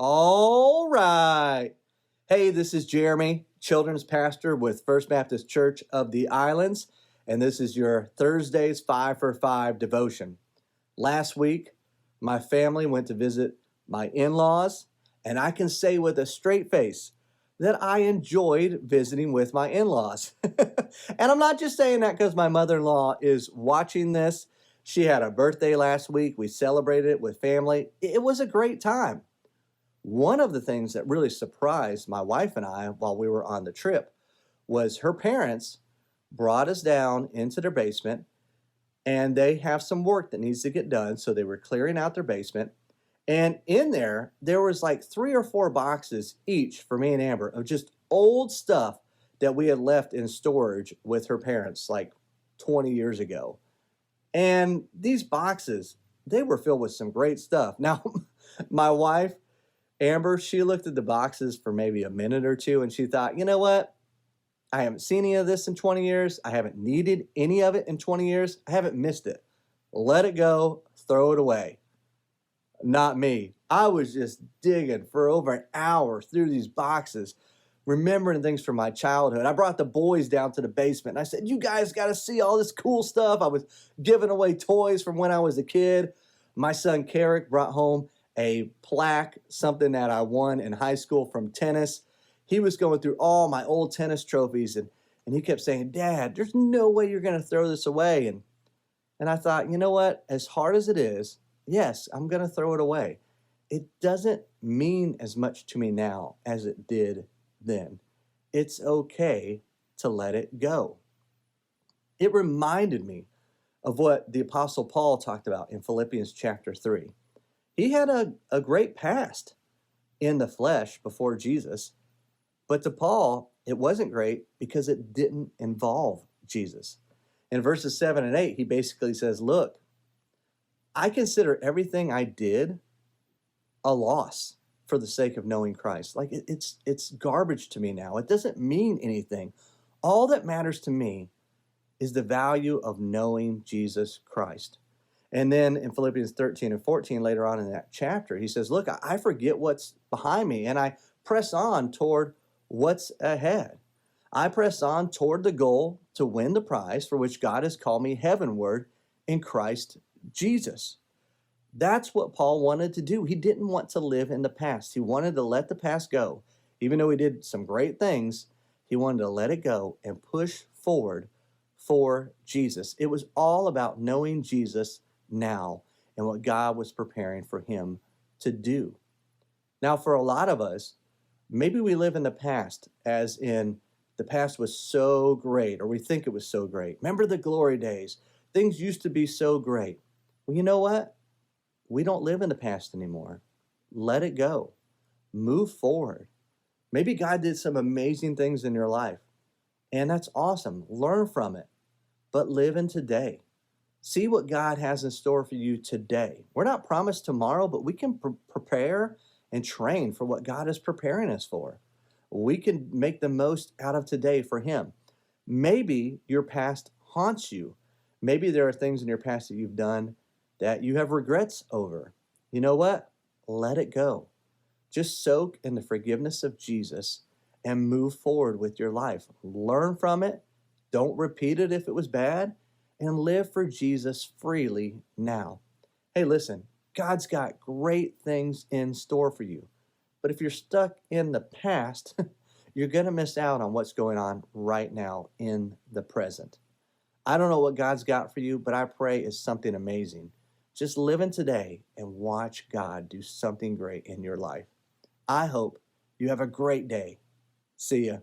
All right. Hey, this is Jeremy, children's pastor with First Baptist Church of the Islands, and this is your Thursday's 5 for 5 devotion. Last week, my family went to visit my in-laws, and I can say with a straight face that I enjoyed visiting with my in-laws. And I'm not just saying that because my mother-in-law is watching this. She had a birthday last week. We celebrated it with family. It was a great time. One of the things that really surprised my wife and I while we were on the trip was her parents brought us down into their basement, and they have some work that needs to get done. So they were clearing out their basement. And in there was like 3 or 4 boxes each for me and Amber of just old stuff that we had left in storage with her parents like 20 years ago. And these boxes, they were filled with some great stuff. Now, my wife, Amber, she looked at the boxes for maybe a minute or two and she thought, you know what? I haven't seen any of this in 20 years. I haven't needed any of it in 20 years. I haven't missed it. Let it go, throw it away. Not me. I was just digging for over an hour through these boxes, remembering things from my childhood. I brought the boys down to the basement and I said, you guys got to see all this cool stuff. I was giving away toys from when I was a kid. My son Carrick brought home a plaque, something that I won in high school from tennis. He was going through all my old tennis trophies and he kept saying, Dad, there's no way you're going to throw this away. And I thought, you know what? As hard as it is, yes, I'm going to throw it away. It doesn't mean as much to me now as it did then. It's okay to let it go. It reminded me of what the Apostle Paul talked about in Philippians chapter 3. He had a great past in the flesh before Jesus, but to Paul, it wasn't great because it didn't involve Jesus. In verses 7 and 8, he basically says, look, I consider everything I did a loss for the sake of knowing Christ. Like it's garbage to me now. It doesn't mean anything. All that matters to me is the value of knowing Jesus Christ. And then in Philippians 13 and 14, later on in that chapter, he says, look, I forget what's behind me and I press on toward what's ahead. I press on toward the goal to win the prize for which God has called me heavenward in Christ Jesus. That's what Paul wanted to do. He didn't want to live in the past. He wanted to let the past go. Even though he did some great things, he wanted to let it go and push forward for Jesus. It was all about knowing Jesus now and what God was preparing for him to do. Now, for a lot of us, maybe we live in the past as in the past was so great, or we think it was so great. Remember the glory days. Things used to be so great. Well, you know what? We don't live in the past anymore. Let it go. Move forward. Maybe God did some amazing things in your life, and that's awesome. Learn from it, but live in today. See what God has in store for you today. We're not promised tomorrow, but we can prepare and train for what God is preparing us for. We can make the most out of today for him. Maybe your past haunts you. Maybe there are things in your past that you've done that you have regrets over. You know what? Let it go. Just soak in the forgiveness of Jesus and move forward with your life. Learn from it. Don't repeat it if it was bad. And live for Jesus freely now. Hey, listen, God's got great things in store for you. But if you're stuck in the past, you're going to miss out on what's going on right now in the present. I don't know what God's got for you, but I pray it's something amazing. Just live in today and watch God do something great in your life. I hope you have a great day. See ya.